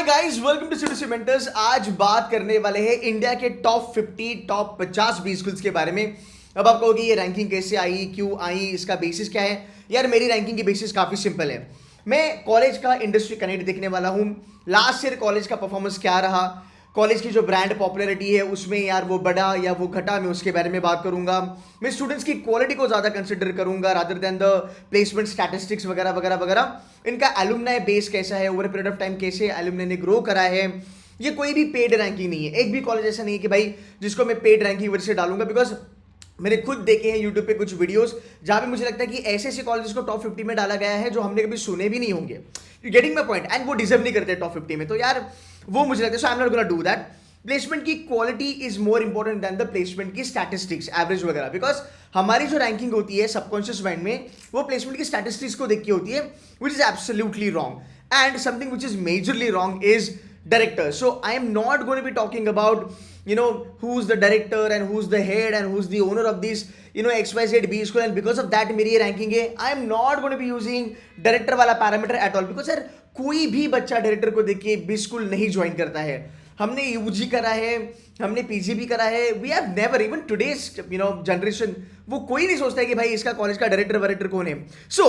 Guys, welcome to city mentors. आज बात करने वाले हैं इंडिया के टॉप 50 टॉप 50 बी स्कूल्स के बारे में। अब आप कहोगे ये रैंकिंग कैसे आई, क्यों आई, इसका बेसिस क्या है। यार मेरी रैंकिंग की बेसिस काफ़ी सिंपल है। मैं कॉलेज का इंडस्ट्री कनेक्ट देखने वाला हूँ। लास्ट ईयर कॉलेज का परफॉर्मेंस क्या रहा, कॉलेज की जो ब्रांड पॉपुलैरिटी है उसमें यार वो बढ़ा या वो घटा, मैं उसके बारे में बात करूंगा। मैं स्टूडेंट्स की क्वालिटी को ज़्यादा कंसिडर करूंगा rather than the placement statistics वगैरह वगैरह वगैरह। इनका एलुमनाई बेस कैसा है, ओवर पीरियड ऑफ टाइम कैसे एलुमनाई ने ग्रो करा है। ये कोई भी पेड रैंकिंग नहीं है, एक भी कॉलेज ऐसा नहीं है कि भाई जिसको मैं पेड रैंकिंग वजह से डालूंगा। बिकॉज मैंने खुद देखे हैं यूट्यूब पे कुछ वीडियोस जहां पे मुझे लगता है कि ऐसे ऐसे कॉलेजेस को टॉप 50 में डाला गया है जो हमने कभी सुने भी नहीं होंगे। You getting my point, and वो डिजर्व नहीं करते टॉप 50 में। तो यार वो मुझे लगता है, so I am not gonna do that. Placement की quality is more important than the placement की स्टैटिस्टिक्स, एवरेज वगैरह। बिकॉज हमारी जो रैंकिंग होती है सबकॉन्शियस माइंड में, वो प्लेसमेंट की स्टैटिस्टिक्स को देख के होती है, which is absolutely wrong. And something which is majorly wrong is director. So I am not going to be talking about, who's the director and who's the head and who's the owner of this, XYZ B school, and because of that मेरी ranking है। I am not going to be using director वाला parameter at all, because यार कोई भी बच्चा director को देख के बी स्कूल नहीं ज्वाइन करता है। हमने यूजी करा है, हमने पीजी भी करा है। We have never, even today's generation, वो कोई नहीं सोचता है कि भाई इसका कॉलेज का डायरेक्टर वायरेक्टर कौन है। So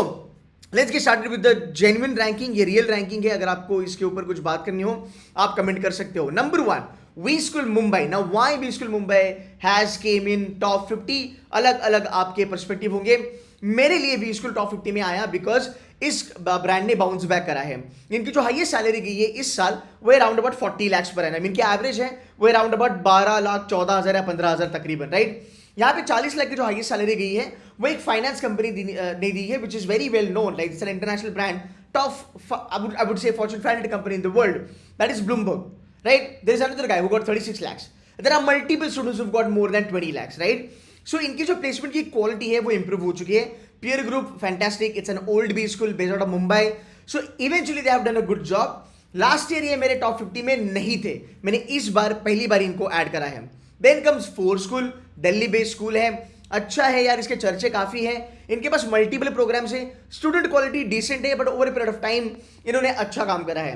let's get started with the genuine ranking. ये रियल रैंकिंग है। अगर आपको इसके ऊपर कुछ बात करनी हो आप कमेंट कर सकते हो। Number 1, V school Mumbai. Now why V school Mumbai has came in top 50, अलग अलग आपके पर्सपेक्टिव होंगे। मेरे लिए वी स्कूल टॉप 50 में आया बिकॉज इस ब्रांड ने बाउंस बैक करा है। इनकी जो हाईएस्ट सैलरी गई है इस साल वो around about 40 lakh per annum. इनकी एवरेज है वो अराउंड अबाउट 12 लाख 14,000 या 15,000 तकरीबन, राइट। यहाँ पे 40 लाख की जो हाईएस्ट सैलरी गई है वो एक फाइनेंस कंपनी ने दी है, which is very well known, like it's an international brand, top I would say fortune 500 company in the world, that is Bloomberg, right. There is another guy who got 36 lakhs. There are multiple students who got more than 20 lakhs, right. So इनकी जो placement की quality है वो improve हो चुकी है। Peer group fantastic, it's an old B school based out of Mumbai. So eventually they have done a good job. Last year ये मेरे टॉप 50 में नहीं थे, मैंने इस बार पहली बार इनको ऐड करा है। Then comes FORE school, Delhi based school है, अच्छा है यार, इसके चर्चे काफी हैं। इनके पास मल्टीपल प्रोग्राम्स है, स्टूडेंट क्वालिटी डिसेंट है, but over period of time इन्होंने अच्छा काम करा है।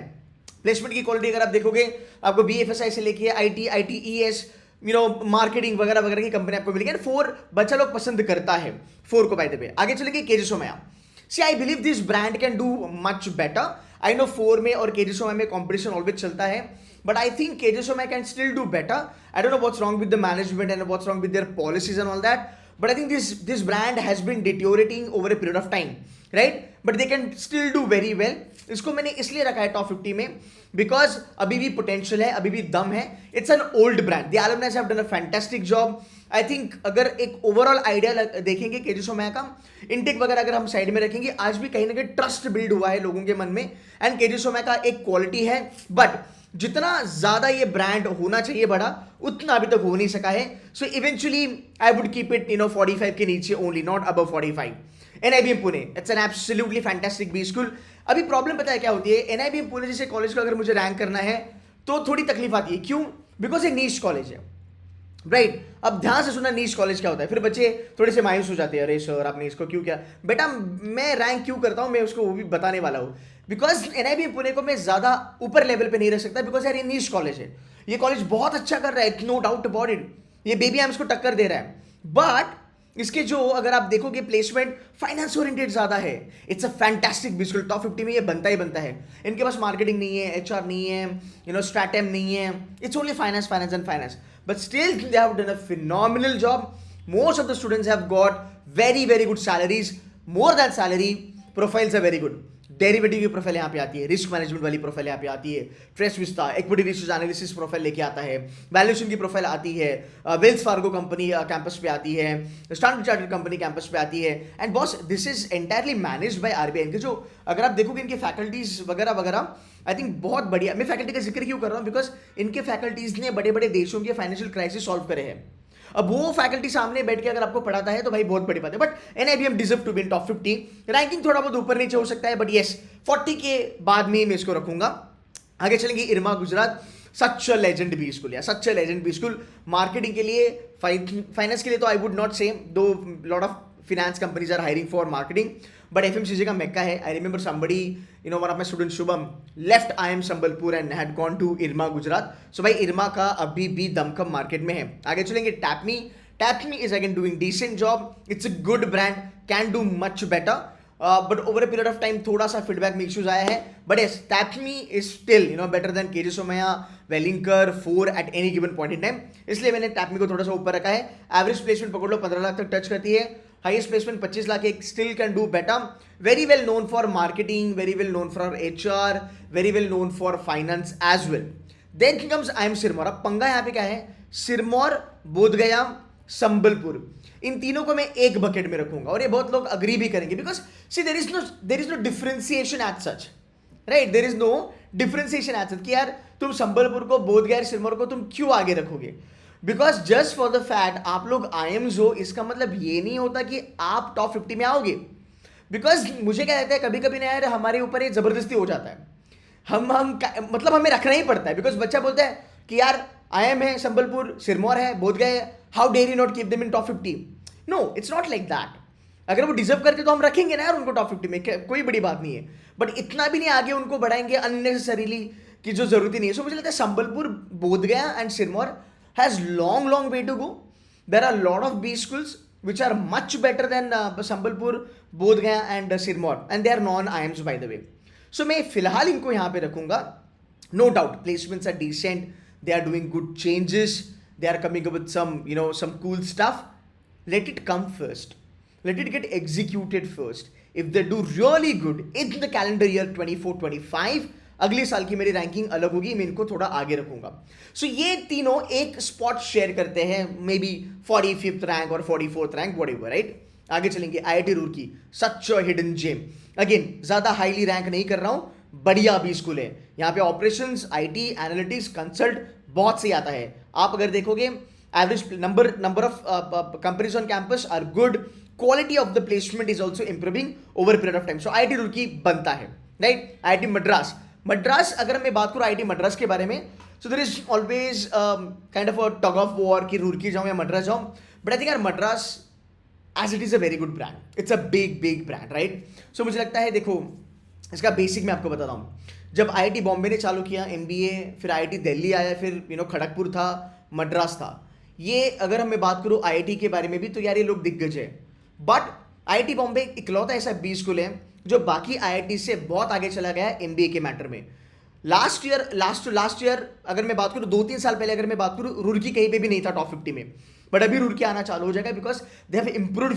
प्लेसमेंट की क्वालिटी अगर आप देखोगे, आपको बीएफएसआई से लेके आईटी, आईटीईएस, मार्केटिंग वगैरह वगैरह की कंपनी आपको मिलेगी। फोर बच्चा लोग पसंद करता है, फोर को। बाय द वे आगे चलेंगे K J Somaiya. See I believe this brand can do much better. I know FORE में और केजी सोमैया में कॉम्पिटिशन ऑलवेज चलता है, but I think KJ Somaiya can still do better. I don't know what's wrong with the management and what's wrong with their policies and all that, but I think this brand has been deteriorating over a period of time, right? But they can still do very well. इसको मैंने इसलिए रखा है top 50 में because अभी भी potential है, अभी भी दम है। It's an old brand, the alumni have done a fantastic job. I think अगर एक ओवरऑल आइडिया देखेंगे केजी सोमैया का, इनटेक वगैरह अगर हम साइड में रखेंगे, आज भी कहीं ना कहीं ट्रस्ट बिल्ड हुआ है लोगों के मन में, एंड केजी सोमैया का एक क्वालिटी है। बट जितना ज्यादा ये ब्रांड होना चाहिए बड़ा, उतना अभी तक हो नहीं सका है। So eventually I would keep it 45 के नीचे only, not above 45। NIBM Pune, it's an absolutely fantastic B school. अभी प्रॉब्लम पता है क्या होती है, एनआईबीएम पुणे जैसे कॉलेज को अगर मुझे रैंक करना है तो थोड़ी तकलीफ आती है। क्यों? बिकॉज ये नीश कॉलेज है, राइट। अब ध्यान से सुनना, नीश कॉलेज क्या होता है। फिर बच्चे थोड़े से मायूस हो जाते हैं, अरे सर आपने इसको क्यों किया। बेटा मैं रैंक क्यों करता हूं, मैं उसको वो भी बताने वाला हूं। बिकॉज एनआईबीएम पुणे को मैं ज्यादा ऊपर लेवल पे नहीं रख सकता, बिकॉज यार ये नीश कॉलेज है। ये कॉलेज बहुत अच्छा कर रहा है, नो डाउट अबाउट इट। ये बेबी आर्म्स को टक्कर दे रहा है, बट इसके जो अगर आप देखोगे प्लेसमेंट फाइनेंस ओरिएंटेड ज्यादा है। इट्स अ फैंटास्टिक बिल्कुल टॉप 50 में ये बनता ही बनता है। इनके पास मार्केटिंग नहीं है, एचआर नहीं है, स्ट्रैटेम नहीं है, it's only finance finance and finance, but still they have done a phenomenal job. Most of the students have got very very good salaries, more than salary, profiles are very good. Derivative की profile यहाँ पे आती है, risk management वाली profile यहाँ पे आती है, trace vista, equity research analysis profile लेके आता है, वैल्यूएशन की प्रोफाइल आती है, वेल्स फार्गो कंपनी कैंपस पे आती है, स्टैंडर्ड चार्टर्ड कंपनी कैंपस पे आती है। And boss this is entirely managed by RBI. इनके जो अगर आप देखोगे इनके फैकल्टीज वगैरह वगैरह, आई थिंक बहुत बढ़िया। मैं फैकल्टी का जिक्र क्यों कर रहा हूँ, बिकॉज इनके फैकल्टीज ने बड़े बड़े देशों के फाइनेंशियल क्राइसिस सॉल्व करे हैं। अब वो फैकल्टी सामने बैठ के अगर आपको पढ़ाता है तो भाई बहुत बड़ी बात है। But NIBM deserve to be in top 50। Ranking थोड़ा बहुत ऊपर नीचे हो सकता है, बट यस 40 के बाद में मैं इसको रखूंगा। आगे चलेंगे IRMA Gujarat, such a legend B school, या such a legend B school. Marketing के लिए, फाइनेंस के लिए तो आई वुड नॉट से, दो lot of finance companies are hiring for marketing, but FMCG का mecca है. I remember somebody, one of my students, Shubham, left IIM Sambalpur and had gone to IRMA Gujarat. So भाई IRMA का अभी भी दमखम market में है. आगे चलेंगे टैपमी. टैपमी is again doing decent job. It's a good brand, can do much better. But over a period of time थोड़ा सा फीडबैक में इश्यूज आया है. But yes, टैपमी is still better than KG Somaya, वेलिंकर, 4 at any given point in time. इसलिए मैंने टैपमी को थोड़ा सा ऊपर रखा है. एवरेज प्लेसमेंट पकड़ लो 15 लाख तक टच करती है. हाईएस्ट प्लेसमेंट 25 लाख एक, still can do better. Very well known for marketing, very well known for HR, very well known for finance as well. Then comes IIM Sirmaur. अब पंगा यहाँ पे क्या है, सिरमौर, बोधगया, संबलपुर, इन तीनों को मैं एक बकेट में रखूंगा. और ये बहुत लोग अग्री भी करेंगे, because see there is no differentiation at such, right. There is no differentiation at such कि यार तुम संबलपुर को, बोधगया, सिरमौर को तुम क्यों आगे रखोगे. Because just for the fact आप लोग IIMs हो, इसका मतलब ये नहीं होता कि आप टॉप 50 में आओगे. बिकॉज मुझे क्या लगता है, कभी कभी ना यार हमारे ऊपर ये जबरदस्ती हो जाता है. मतलब हमें रखना ही पड़ता है. बिकॉज बच्चा बोलता है कि यार IIM है, संबलपुर, सिरमौर है, बोधगया है, how dare you not keep them in top 50. No, it's not like that. अगर वो डिजर्व करते तो हम रखेंगे ना यार उनको टॉप 50 में, कोई बड़ी बात नहीं है. बट इतना भी नहीं आगे उनको बढ़ाएंगे अननेसेसरीली कि जो जरूरत ही नहीं है. सो मुझे लगता है Sambalpur, Bodhgaya and Sirmaur has long way to go. There are lot of B schools which are much better than Sambalpur, Bodhgaya and Sirmaur, and they are non IIMs by the way. So मैं फिलहाल इनको यहाँ पे रखूंगा. No doubt placements are decent, they are doing good changes, they are coming up with some cool stuff. Let it come first, let it get executed first. If they do really good in the calendar year 24-25, अगले साल की मेरी ranking अलग होगी, मैं इनको थोड़ा आगे रखूंगा. सो ये तीनों एक स्पॉट शेयर करते हैं, मे बी 45th रैंक और 44th रैंक, व्हाटएवर, राइट. आगे चलेंगे. IIT Roorkee, such a hidden gem. Again ज्यादा हाईली रैंक नहीं कर रहा हूं, बढ़िया B स्कूल है. यहाँ पे ऑपरेशंस, IT, एनालिटिक्स, कंसल्ट बहुत सही आता है. आप अगर देखोगे average number of companies on campus are good, quality of the placement is also improving over period of time. So IIT Roorkee बनता है, राइट. IIT मद्रास अगर मैं बात करूँ IIT मद्रास के बारे में, so there is always kind of a tug of war कि रुड़की जाऊँ या मद्रास जाऊँ. बट आई थिंक यार Madras as it is a very good brand, it's a big brand, right. So मुझे लगता है, देखो इसका बेसिक मैं आपको बताता हूँ. जब IIT बॉम्बे ने चालू किया MBA, फिर IIT दिल्ली आया, फिर खड़गपुर था, मद्रास था. ये अगर मैं बात करूँ IIT के बारे में भी, तो यार ये लोग दिग्गज है. बट IIT बॉम्बे इकलौता ऐसा B स्कूल है जो बाकी IIT से बहुत आगे चला गया है MBA के मैटर में. लास्ट ईयर अगर मैं बात करूँ, 2-3 साल पहले अगर मैं बात करूँ, रुड़की कहीं पे भी नहीं था टॉप 50 में. बट अभी रुड़की आना चालू हो जाएगा, because they have improved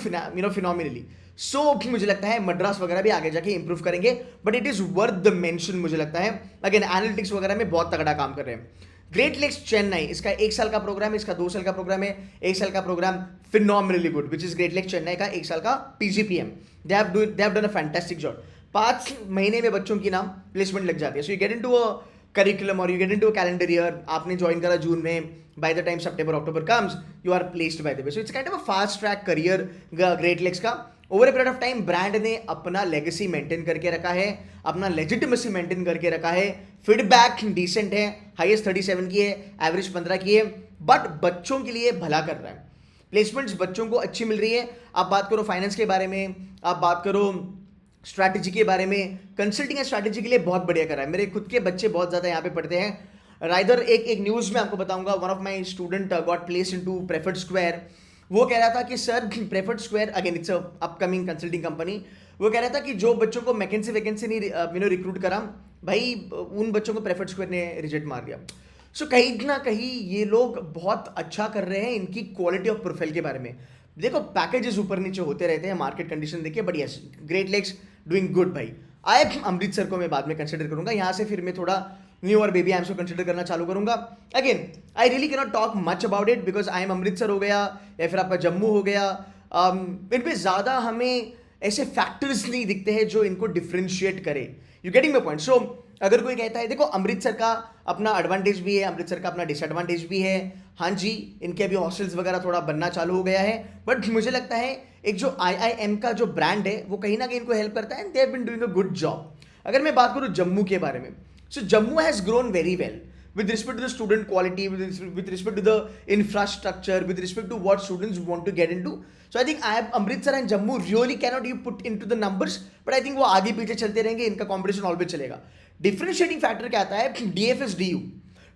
phenomenally. So मुझे लगता है मद्रास वगैरह भी आगे जाके इंप्रूव करेंगे. But it is worth the mention. मुझे लगता है अगेन एनालिटिक्स वगैरह में बहुत तगड़ा काम कर रहे हैं. ग्रेट लेक्स चेन्नई, इसका 1 साल का प्रोग्राम है, इसका 2 साल का प्रोग्राम है. 1 साल का program phenomenally good, which is great lakes Chennai का 1 साल का PGPM. They have done a fantastic job. 5 महीने में बच्चों की नाम प्लेसमेंट लग जाती है. So you get into a curriculum और you get into a calendar year. आपने ज्वाइन करा जून में, by the time September October comes, you are placed by the way. So it's kind of a fast track career Great Lakes का. Over a period of time brand ने अपना legacy maintain करके रखा है, अपना legitimacy maintain करके रखा है. फीडबैक डिसेंट है, हाईएस्ट 37 की है, एवरेज 15 की है. बट बच्चों के लिए भला कर रहा है. प्लेसमेंट्स बच्चों को अच्छी मिल रही है. आप बात करो फाइनेंस के बारे में, आप बात करो स्ट्रैटेजी के बारे में, कंसल्टिंग एंड स्ट्रैटेजी के लिए बहुत बढ़िया कर रहा है. मेरे खुद के बच्चे बहुत ज़्यादा यहाँ पे पढ़ते हैं. राइदर एक न्यूज़ में आपको बताऊंगा, one of my student got place into preferred square. वो कह रहा था कि sir preferred square, again it's upcoming consulting company, वो कह रहा था कि जो बच्चों को मैकेंसी वैकेंसी नहीं रिक्रूट करा भाई, उन बच्चों को प्रेफर्ड स्क्वायर ने रिजेक्ट मार दिया. सो कहीं ना कहीं ये लोग बहुत अच्छा कर रहे हैं इनकी क्वालिटी ऑफ प्रोफाइल के बारे में. देखो पैकेजेस ऊपर नीचे होते रहते हैं, मार्केट कंडीशन देखिए, but yes great lakes doing good भाई. अमृतसर को मैं बाद में कंसिडर करूंगा, यहाँ से फिर मैं थोड़ा न्यू और बेबी आइम्स को कंसिडर करना चालू करूंगा. Again I really can not talk much about it, because IIM Amritsar हो गया या फिर आपका जम्मू हो गया, इनमें ज़्यादा हमें ऐसे फैक्टर्स नहीं दिखते हैं जो इनको डिफ्रेंशिएट करे. You getting my point. So अगर कोई कहता है, देखो अमृतसर का अपना एडवांटेज भी है, अमृतसर का अपना डिसएडवांटेज भी है. हाँ जी, इनके अभी हॉस्टल्स वगैरह थोड़ा बनना चालू हो गया है. बट मुझे लगता है एक जो IIM का जो ब्रांड है वो कहीं ना कहीं इनको हेल्प करता है, and they have been doing a good job. अगर मैं बात करूँ जम्मू के बारे में, so Jammu has grown very well. with respect to the student quality, with respect to the infrastructure, with respect to what students want to get into. So I think I have Amritsar and Jammu really cannot you put into the numbers, but I think वो आगे पीछे चलते रहेंगे, इनका competition always चलेगा. Differentiating factor क्या आता है? DFS DU,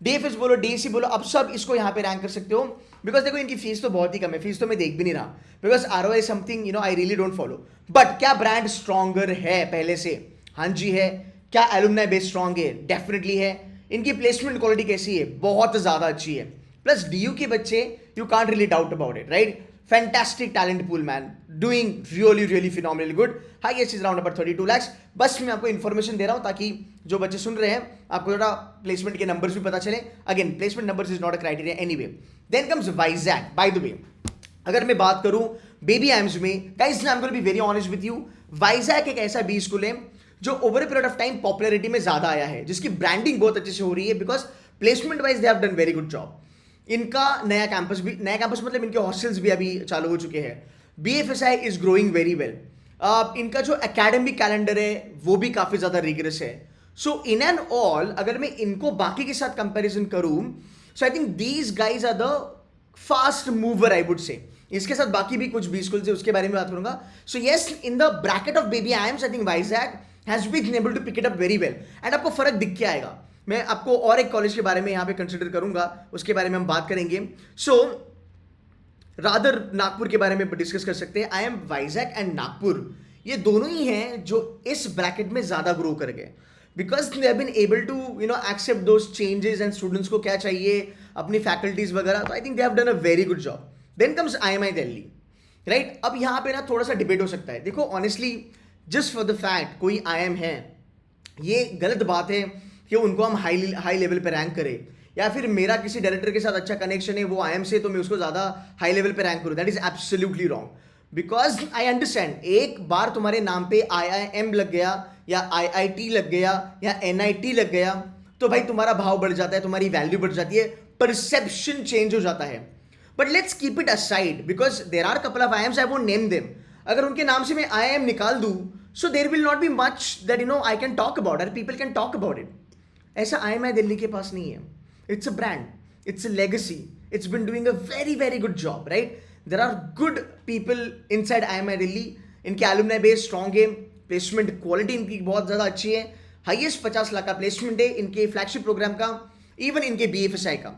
DFS बोलो, DSC बोलो, अब सब इसको यहाँ पे रैंक कर सकते हो, बिकॉज देखो इनकी फीस तो बहुत ही कम है, फीस तो मैं देख भी नहीं रहा, because ROI something you know I really don't follow. But क्या ब्रांड स्ट्रॉन्गर है पहले से? हाँ जी है. क्या एलुमनाई बेस स्ट्रॉन्ग है? डेफिनेटली है. इनकी प्लेसमेंट क्वालिटी कैसी है? बहुत ज़्यादा अच्छी है. प्लस DU के बच्चे, you can't really doubt about it, right? Fantastic talent pool man, doing really really phenomenally good. Highest is around about 32 lakhs. बस मैं आपको इन्फॉर्मेशन दे रहा हूँ ताकि जो बच्चे सुन रहे हैं आपको थोड़ा प्लेसमेंट के नंबर्स भी पता चले. Again placement numbers is not a criteria anyway. Then comes Vizag. By the way, अगर मैं बात करूं बेबी आइम्स में, guys I am going to be very honest with you, Vizag एक ऐसा बी स्कूल है जो over a period of time popularity में ज्यादा आया है, जिसकी ब्रांडिंग बहुत अच्छे से हो रही है, because placement wise they have done very good job. इनका नया कैंपस भी, नया कैंपस मतलब इनके हॉस्टल्स भी अभी चालू हो चुके हैं. BFSI is growing very well. इनका जो एकेडमिक कैलेंडर है वो भी काफी ज्यादा रिगरस है. सो इन एंड ऑल अगर मैं इनको बाकी के साथ कंपैरिजन करूं, so I think these guys are the fast mover I would say. इसके साथ बाकी भी कुछ बी स्कूल्स है, उसके बारे में बात करूंगा. So yes, in the bracket of baby IIMs I think Vizag has been able to pick it up very well. And आपको फर्क दिख के आएगा. मैं आपको और एक कॉलेज के बारे में यहाँ पे कंसिडर करूंगा, उसके बारे में हम बात करेंगे. सो रादर नागपुर के बारे में डिस्कस कर सकते हैं. I am Vizag and Nagpur, ये दोनों ही हैं जो इस ब्रैकेट में ज्यादा ग्रो कर गए, because they have been able to you know accept those changes and students को क्या चाहिए, अपनी फैकल्टीज वगैरह. तो I think they have done a very good job. Then comes IMI Delhi, right? अब यहाँ पे ना थोड़ा सा डिबेट हो सकता है. देखो honestly, just for the fact कोई IM है, ये गलत बात है कि उनको हम हाई लेवल पे रैंक करें, या फिर मेरा किसी डायरेक्टर के साथ अच्छा कनेक्शन है वो IM से, तो मैं उसको ज़्यादा हाई लेवल पे रैंक करूँ. That is absolutely wrong, because I understand, एक बार तुम्हारे नाम पे IIM लग गया या IIT लग गया या NIT लग गया तो भाई तुम्हारा भाव बढ़ जाता है, तुम्हारी वैल्यू बढ़ जाती है, परसेप्शन चेंज हो जाता है. But let's keep it aside, because there are couple of IIMs, I won't name them. अगर उनके नाम से मैं IIM निकाल दूं, so there will not be much that you know I can talk about, or people can talk about it. ऐसा IMI Delhi के पास नहीं है. It's a brand, it's a legacy, it's been doing a very very good job, right? There are good people inside IMI Delhi. इनके alumni base strong है, placement quality इनकी बहुत ज़्यादा अच्छी है, highest 50 लाख का placement है इनके flagship program का, even इनके BFSI का.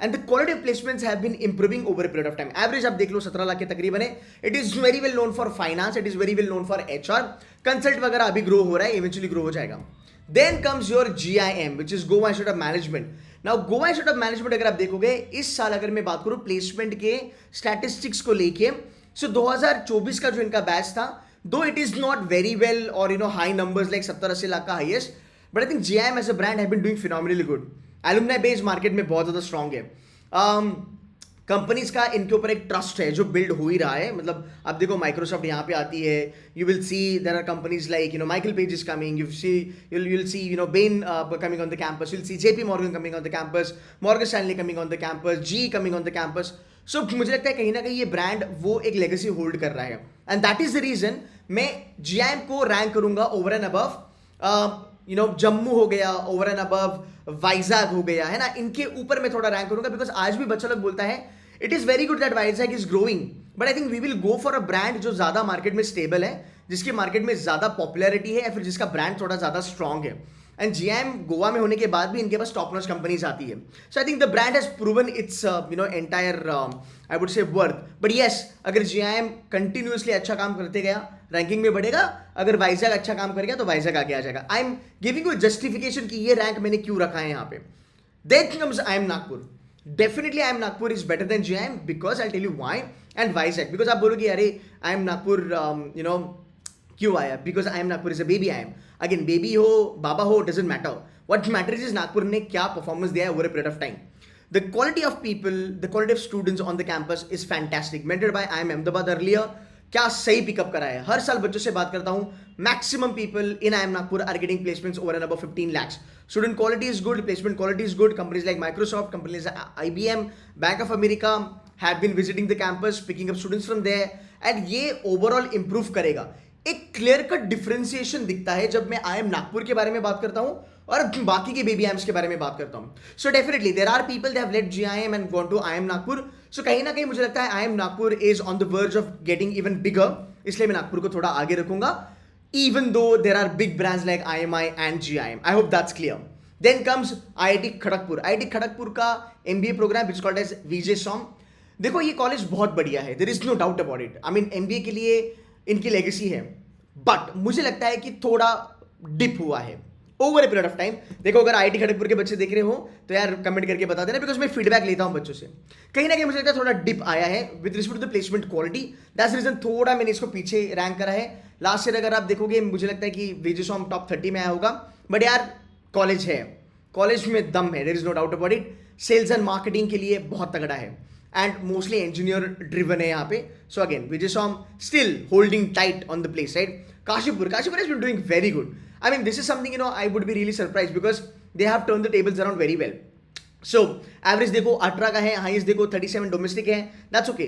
And the quality of placements have been improving over a period of time. Average आप देख लो 17 लाख के तकरीबन है. It is very well known for finance, it is very well known for HR, consult वगैरह अभी grow हो रहा है, eventually ग्रो हो जाएगा. Then comes your GIM, which is Goa Institute of Management. Now Goa Institute of Management अगर आप देखोगे इस साल, अगर मैं बात करूँ प्लेसमेंट के स्टैटिस्टिक्स को लेके, सो 2024 का जो इनका बैच था, though it is not very well और you know high numbers like 70-80 lakh का highest, but I think GIM as a brand have been doing phenomenally good. Alumni base market में बहुत ज़्यादा स्ट्रॉन्ग है. कंपनीज का इनके ऊपर एक ट्रस्ट है जो बिल्ड हो ही रहा है. मतलब आप देखो माइक्रोसॉफ्ट यहाँ पे आती है, you will see there are companies like you know Michael Page is coming, you will see you know Bain coming on the campus, you'll see JP Morgan coming on the campus, Morgan Stanley coming on the campus, GE coming on the campus. So मुझे लगता है कहीं ना कहीं ये brand वो एक legacy hold कर रहा है, and that is the reason मैं GIM को रैंक करूंगा over and above you know Jammu हो गया, ओवर एंड अबव वाइजैक हो गया, है ना. इनके ऊपर मैं थोड़ा रैंक करूंगा, बिकॉज आज भी बच्चा लोग बोलता है it is very good that Vizag is growing, but I think we will go for a brand जो ज्यादा मार्केट में स्टेबल है, जिसकी मार्केट में ज्यादा पॉपुलैरिटी है, या फिर जिसका ब्रांड थोड़ा ज्यादा स्ट्रॉन्ग है. एंड GIM गोवा में होने के बाद भी इनके पास टॉप नॉच कंपनीज आती है. So I think the brand has proven it's you know entire I would say worth. But yes, अगर GIM कंटिन्यूसली अच्छा काम करते गया रैंकिंग में बढ़ेगा, अगर वाइजैक अच्छा काम करेगा तो वाइजैक आगे आ जाएगा. I am giving you justification कि ये रैंक मैंने क्यों रखा है यहाँ पे. Then comes IIM Nagpur. Definitely IIM Nagpur is better than GIM, because I tell you why. And Vizag, because आप बोलोगे अरे IIM नागपुर यू नो क्यों आया, because IIM Nagpur is a baby IIM. Again baby हो बाबा हो doesn't matter, what matters is Nagpur ने क्या परफॉर्मेंस दिया है over a period of time. The quality of people, the quality of students on the campus is fantastic. Mentored by IIM Ahmedabad earlier, क्या सही pickup करा है. हर साल बच्चों से बात करता हूँ, maximum people in IIM Nagpur are getting placements over and above 15 lakhs. Student quality is good, placement quality is good. Companies like Microsoft, companies like IBM, Bank of America have been visiting the campus, picking up students from there, and ये overall improve करेगा. एक clear cut differentiation दिखता है जब मैं IIM Nagpur के बारे में बात करता हूँ और बाकी के बेबी आईएम्स के बारे में बात करता हूँ. So definitely there are people they have left GIM and gone to IIM Nagpur. So कहीं ना कहीं मुझे लगता है IIM Nagpur is on the verge of getting even bigger, इसलिए मैं नागपुर को थोड़ा आगे रखूंगा. Even though there are big brands like IMI and GIM. I hope that's clear. Then comes IIT Kharagpur. IIT Kharagpur का MBA program which is called as VJ SOM. देखो ये college बहुत बढ़िया है, there is no doubt about it. I mean MBA के लिए इनकी legacy है, बट मुझे लगता है कि थोड़ा डिप हुआ है over a period of time. देखो अगर IIT खड़गपुर के बच्चे देख रहे हो तो यार कमेंट करके बता देना, बिकॉज मैं फीडबैक लेता हूँ बच्चों से. कहीं ना कहीं मुझे लगता है थोड़ा डिप आया है with respect to the placement quality. That's reason थोड़ा मैंने इसको पीछे रैंक करा है. लास्ट ईयर अगर आप देखोगे मुझे लगता है कि VJ SOM टॉप 30 में आया होगा, बट यार कॉलेज है, कॉलेज में दम है, there is no doubt about it. Sales and marketing के लिए बहुत तगड़ा है एंड मोस्टली इंजीनियर ड्रिवन है यहाँ पे. So again VJ SOM still holding tight on the place side. Kashipur has been doing very good. I mean, this is something, I would be really surprised because they have turned the tables around very well. So, average देखो 18 का है, highest देखो 37 domestic है, that's okay.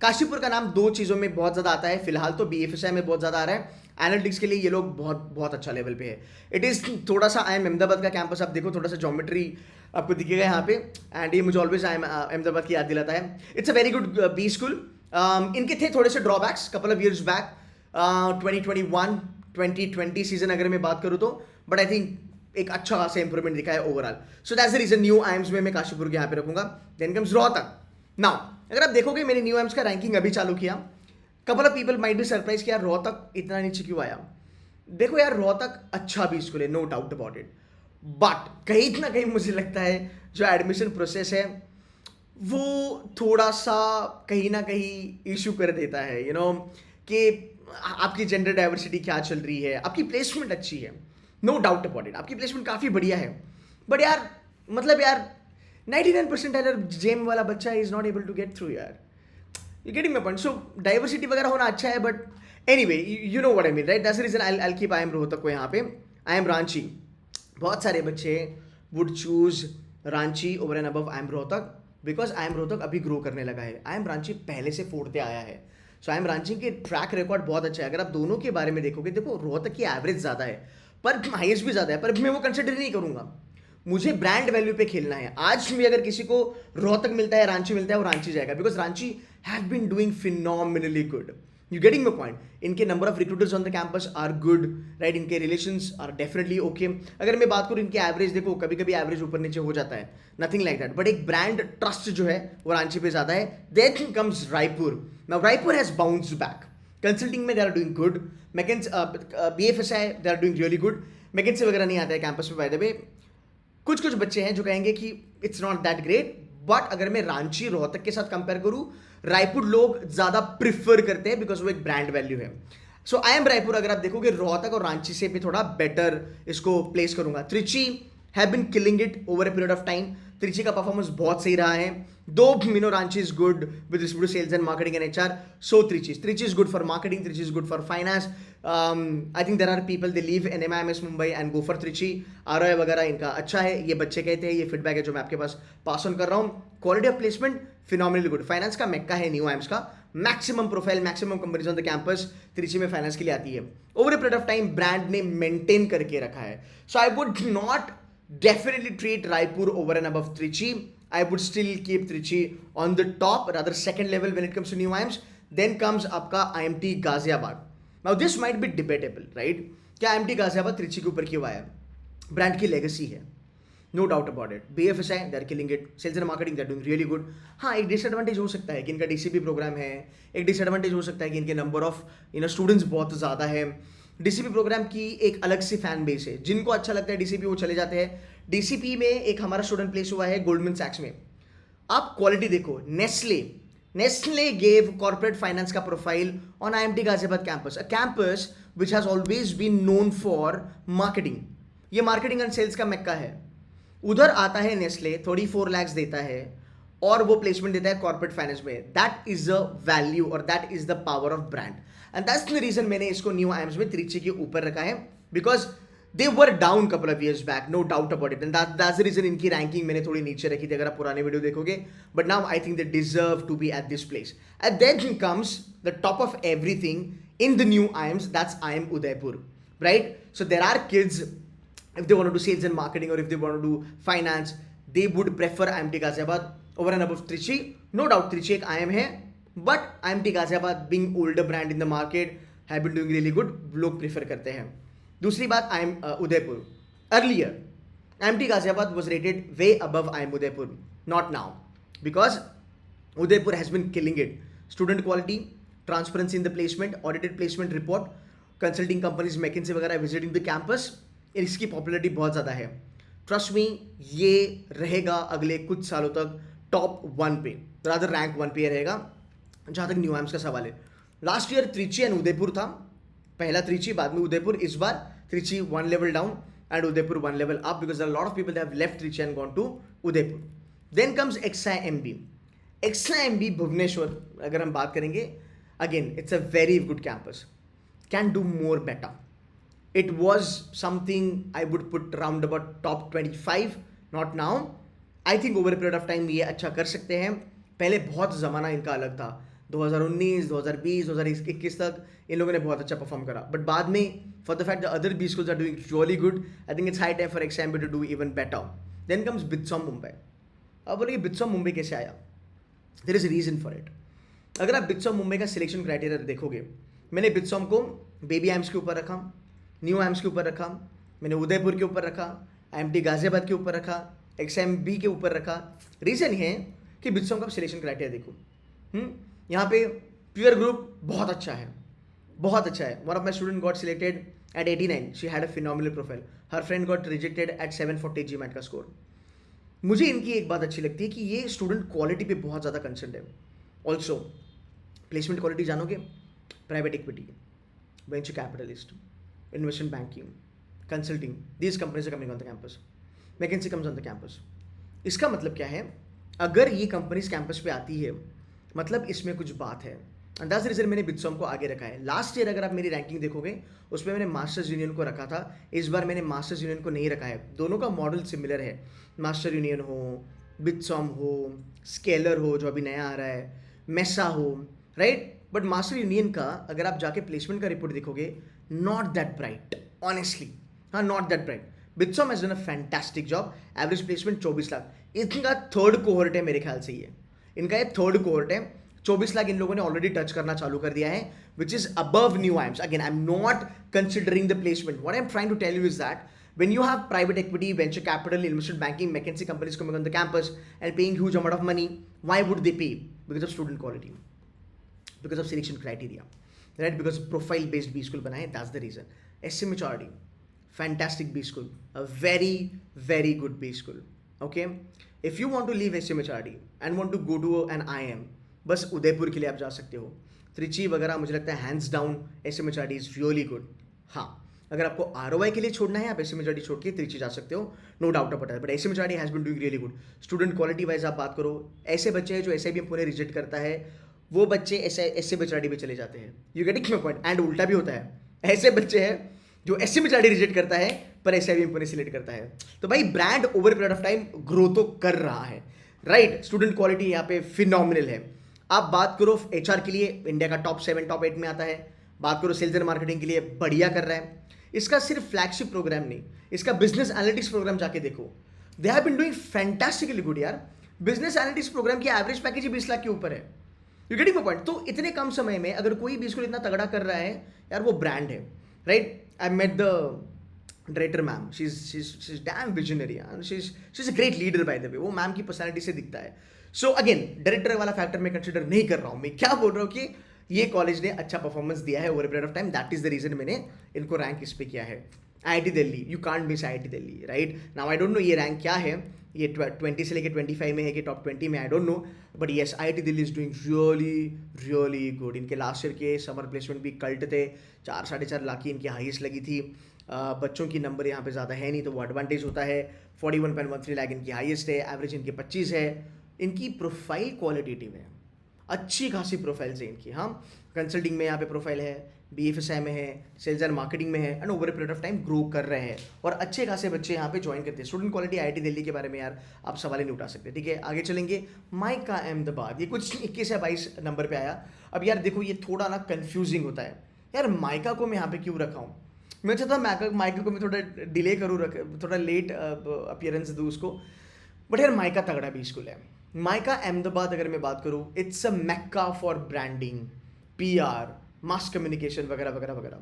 Kashipur का नाम दो चीज़ों में बहुत ज़्यादा आता है. फिलहाल तो BFSI में बहुत ज़्यादा आ रहा है. एनालिटिक्स के लिए ये लोग बहुत बहुत अच्छा लेवल पे है. इट इज़ थोड़ा सा IIM अहमदाबाद का कैंपस आप देखो, थोड़ा सा ज्योमेट्री आपको दिखेगा यहाँ पे, एंड ये मुझे ऑलवेज IIM अहमदाबाद की याद दिलाता है. It's a very good B school. इनके थे थोड़े से drawbacks couple of years back, 2021 2020 season अगर मैं बात करूँ तो, बट आई थिंक एक अच्छा खासा इंप्रूवमेंट दिखा है overall. So that's the reason new IIMs में मैं काशीपुर के यहाँ पे रखूंगा. Then comes Rohtak. नाउ अगर आप देखोगे मैंने न्यू आईएम्स का रैंकिंग अभी चालू किया, couple of people might be surprise कि यार रोहतक इतना नीचे क्यों आया. देखो यार रोहतक अच्छा भी स्कूल है, no doubt about it, but कहीं ना कहीं मुझे लगता है जो एडमिशन प्रोसेस है वो थोड़ा सा कहीं ना कहीं इशू कर देता है. कि आपकी जेंडर डाइवर्सिटी क्या चल रही है, आपकी प्लेसमेंट अच्छी है, नो डाउट अबाउट इट, आपकी प्लेसमेंट काफ़ी बढ़िया है, बट यार मतलब यार 99% एरर जेम वाला बच्चा is not able to get through. यार you getting my point. So diversity वगैरह होना अच्छा है, but anyway you know what I mean, right. That's the reason I keep IIM Rohtak को यहाँ पे. IIM रांची, बहुत सारे बच्चे would choose Ranchi over and above IIM Rohtak because IIM Rohtak अभी ग्रो करने लगा है. IIM रांची पहले से 4th आया है. सो IIM रांची के ट्रैक रिकॉर्ड बहुत अच्छा है. अगर आप दोनों के बारे में देखोगे, देखो रोहतक की एवरेज ज़्यादा है पर हाईएस्ट भी ज़्यादा है, पर मैं वो कंसिडर नहीं करूँगा. मुझे ब्रांड वैल्यू पे खेलना है. आज भी अगर किसी को रोहतक मिलता है, रांची मिलता है, वो रांची जाएगा because Ranchi have been doing phenomenally good. You getting my point. इनके number of recruiters on the campus are good, right. इनके रिलेशंस आर डेफिनेटली ओके. अगर मैं बात करूँ इनके एवरेज, देखो कभी कभी एवरेज ऊपर नीचे हो जाता है, नथिंग लाइक दैट, बट एक ब्रांड ट्रस्ट जो है वो रांची पे ज़्यादा है. Then comes Raipur. Now Raipur has bounced back. Consulting में they are doing good. BFSI they are doing really good. McKinsey वगैरह नहीं आता है कैंपस पे बाय द वे. कुछ कुछ बच्चे हैं जो कहेंगे कि it's not that great, but अगर मैं रांची रोहतक के साथ कंपेयर करूं, रायपुर लोग ज्यादा प्रिफर करते हैं बिकॉज वो एक ब्रांड वैल्यू है. सो IIM रायपुर अगर आप देखोगे रोहतक और रांची से भी थोड़ा बेटर इसको प्लेस करूंगा. Trichy have been killing it over a period of time. Trichy का परफॉर्मेंस बहुत सही रहा है. Though Ranchi is good with respect to sales and marketing and HR. So Trichy is good for marketing, Trichy is good for finance. I think there are people they leave in MIMS Mumbai and go for Trichy. ROI वगैरह इनका अच्छा है, ये बच्चे कहते हैं, ये feedback है जो मैं आपके पास पास ऑन कर रहा हूँ. Quality of placement phenomenally good. Finance का मेक्का है न्यू आईएम्स का. Maximum profile, maximum companies on the campus Trichy में फाइनेंस के लिए आती है. Over a period of time brand ने मेंटेन करके रखा है. So I would not definitely treat Raipur over and above Trichy. I would still keep Trichy on the top, rather second level when it comes to new IIMs. Then comes आपका IMT Ghaziabad. Now this might be debatable, right? क्या IMT Ghaziabad Trichy के ऊपर क्यों आया? Brand की legacy है, no doubt about it. BFSI they are killing it. Sales and marketing they are doing really good. हाँ, एक डिसएडवांटेज हो सकता है कि इनका DCP प्रोग्राम है. एक डिसएडवांटेज हो सकता है कि इनके नंबर ऑफ स्टूडेंट्स बहुत ज़्यादा है. DCP प्रोग्राम की एक अलग सी फैन बेस है. जिनको अच्छा लगता है DCP वो चले जाते हैं. DCP में एक हमारा स्टूडेंट प्लेस हुआ है गोल्डमैन सैक्स में. आप क्वालिटी देखो, नेस्ले गेव कॉर्पोरेट फाइनेंस का profile on IMT Ghaziabad campus, a campus which has always been known for marketing. ये मार्केटिंग एंड सेल्स का मेक्का है. उधर आता है नेस्ले, 34 lakhs देता है और वो प्लेसमेंट देता है कॉर्पोरेट फाइनेंस में. दैट इज अ वैल्यू और that is the power of brand. And that's the reason मैंने इसको न्यू आईएम्स में त्रिची के ऊपर रखा है, because they were down couple of years back, no doubt about it. And that's the reason इनकी ranking मैंने थोड़ी नीचे रखी थी अगर आप पुराने वीडियो देखोगे. But now I think they deserve to be at this place. And then comes the top of everything in the new IIMs, that's IIM Udaipur, right? So there are kids if they want to do sales and marketing or if they want to do finance, they would prefer IMT Ghaziabad over and above Trichy. No doubt Trichy एक IIM है, but IMT Ghaziabad being older brand in the market have been doing really good, लोग prefer करते हैं. दूसरी बात IIM Udaipur. Earlier IMT Ghaziabad was rated way above IIM Udaipur, not now, because Udaipur has been killing it. Student quality, transparency in the placement, audited placement report, consulting companies McKinsey वगैरह visiting the campus, इसकी popularity बहुत ज़्यादा है. Trust me, ये रहेगा अगले कुछ सालों तक टॉप 1 पे, रादर रैंक 1 पे रहेगा जहाँ तक न्यू आइम्स का सवाल है. Last year Trichy and Udaipur था, पहला त्रिची बाद में उदयपुर. इस बार Trichy 1 level down and Udaipur 1 level up because lot of people have left Trichy and gone to Udaipur. Then comes XIMB. XIMB Bhubaneswar अगर हम बात करेंगे, again it's a very good campus, can do more better. It was something I would put around about top 25, not now. I think over a period of time ये अच्छा कर सकते हैं. पहले बहुत ज़माना इनका अलग था, 2019, 2020, 2021 तक इन लोगों ने बहुत अच्छा परफॉर्म करा. बट बाद में for the fact the other B schools are doing really good, I think it's high time for XIMB to do even better. Then comes Bitsom Mumbai. अब बोलिए Bitsom Mumbai कैसे आया? There is a reason for it. अगर आप Bitsom Mumbai का selection criteria देखोगे, मैंने Bitsom को बेबी आइम्स के ऊपर रखा, न्यू आइम्स के ऊपर रखा, मैंने उदयपुर के ऊपर रखा, IMT गाजियाबाद के ऊपर रखा, XIMB के ऊपर रखा. रीज़न है कि बिट्सॉम का सिलेक्शन क्राइटेरिया देखो. यहाँ पे प्योर ग्रुप बहुत अच्छा है, बहुत अच्छा है. One of my student got selected at 89. She had a phenomenal profile. Her friend got rejected at 740 GMAT का स्कोर. मुझे इनकी एक बात अच्छी लगती है कि ये स्टूडेंट क्वालिटी पे बहुत ज़्यादा कंसर्न है. ऑल्सो प्लेसमेंट क्वालिटी जानोगे, private equity, venture capitalist, investment banking, consulting, these companies are coming on the campus. McKinsey comes on the campus. इसका मतलब क्या है? अगर ये कंपनीज कैंपस पे आती है मतलब इसमें कुछ बात है. एंड दैट्स द रीजन मैंने बिट्सॉम को आगे रखा है. लास्ट ईयर अगर आप मेरी रैंकिंग देखोगे उसमें मैंने मास्टर्स यूनियन को रखा था, इस बार मैंने मास्टर्स यूनियन को नहीं रखा है. दोनों का मॉडल सिमिलर है. मास्टर यूनियन हो, बिट्सॉम हो, स्केलर हो जो अभी नया आ रहा है, मेसा हो, राइट. बट मास्टर यूनियन का अगर आप जाके प्लेसमेंट का रिपोर्ट देखोगे, not that bright, honestly. Not that bright. Bitsom has done a fantastic job. Average placement 24 lakh. इनका थर्ड कोहर्ट है मेरे ख्याल से. ये इनका ये थर्ड कोहर्ट है. 24 लाख इन लोगों ने ऑलरेडी टच करना चालू कर दिया है, which is above new IIMs. Again, I'm not considering the placement. What I'm trying to tell you is that when you have private equity, venture capital, investment banking, McKinsey companies coming on the campus and paying huge amount of money, why would they pay? Because of student quality, because of selection criteria. Right, because profile based B school बनाए, that's the reason. SMHRD, fantastic B school, a very good B school. Okay, if you want to leave SMHRD and want to go to an IIM, बस उदयपुर के लिए आप जा सकते हो. त्रिची वगैरह मुझे लगता है hands down SMHRD is really good. हाँ, अगर आपको ROI के लिए छोड़ना है आप SMHRD छोड़ के त्रिची जा सकते हो, no doubt about it. But SMHRD has been doing really good. Student quality wise आप बात करो, ऐसे बच्चे हैं जो SIBM पुणे रिजेक्ट करता है, वो बच्चे SMHRD पे चले जाते हैं. You getting my point. And उल्टा भी होता है, ऐसे बच्चे हैं जो SMHRD रिजेक्ट करता है पर SIBM पुणे सिलेक्ट करता है. तो भाई brand over period of time grow तो कर रहा है, राइट. स्टूडेंट क्वालिटी यहाँ पे फिनोमिनल है. आप बात करो HR के लिए इंडिया का टॉप 7 टॉप 8 में आता है. बात करो सेल्स एंड मार्केटिंग के लिए बढ़िया कर रहा है. इसका सिर्फ फ्लैगशिप प्रोग्राम नहीं, इसका बिजनेस एनालिटिक्स प्रोग्राम जाके देखो, they have been doing fantastically good यार. बिजनेस एनालिटिक्स प्रोग्राम की एवरेज पैकेज ही 20 लाख के ऊपर है. You getting my point. तो इतने कम समय में अगर कोई भी इसको इतना तगड़ा कर रहा है यार, वो ब्रांड है, right. I met the director ma'am, she is damn visionary, she is a great leader by the way. वो मैम की पर्सनैलिटी से दिखता है. सो अगेन डायरेक्टर वाला फैक्टर मैं कंसिडर नहीं कर रहा हूँ. मैं क्या बोल रहा हूँ कि ये कॉलेज ने अच्छा परफॉर्मेंस दिया है over period of time. That is the reason मैंने इनको रैंक इस पे किया है. IIT Delhi, you can't miss IIT Delhi, right. Now I don't know ये रैंक क्या है, ये 20 से लेके 25 में है कि टॉप 20 में, आई don't no. But yes, IIT Delhi is doing really good. इनके लास्ट ईयर के समर प्लेसमेंट भी कल्ट थे. 4-4.5 लाख की इनकी हाईएस्ट लगी थी. बच्चों की नंबर यहाँ पे ज़्यादा है नहीं तो वो एडवांटेज होता है. 41.13 लाख इनकी हाईएस्ट है, एवरेज इनकी 25 है. इनकी प्रोफाइल क्वालिटेटिव है, अच्छी खासी प्रोफाइल्स है इनकी. हाँ, कंसल्टिंग में यहाँ पे प्रोफाइल है, BFSI में है, सेल्स एंड मार्केटिंग में है, and over a period of time grow कर रहे हैं और अच्छे खासे बच्चे यहाँ पे ज्वाइन करते हैं. स्टूडेंट क्वालिटी IIT दिल्ली के बारे में यार आप सवाल ही नहीं उठा सकते. ठीक है, आगे चलेंगे. माइका अहमदाबाद, ये कुछ 21 या 22 नंबर पे आया. अब यार देखो, ये थोड़ा ना कंफ्यूजिंग होता है यार. माइका को मैं यहाँ पे क्यों रखा हूँ? मैं चाहता हूँ माइका को मैं थोड़ा डिले करूँ, थोड़ा लेट अपीयरेंस दूँ उसको। बट यार माइका तगड़ा भी स्कूल है। माइका अहमदाबाद अगर मैं बात करूँ, it's a mecca for branding, PR, mass communication वगैरह वगैरह वगैरह।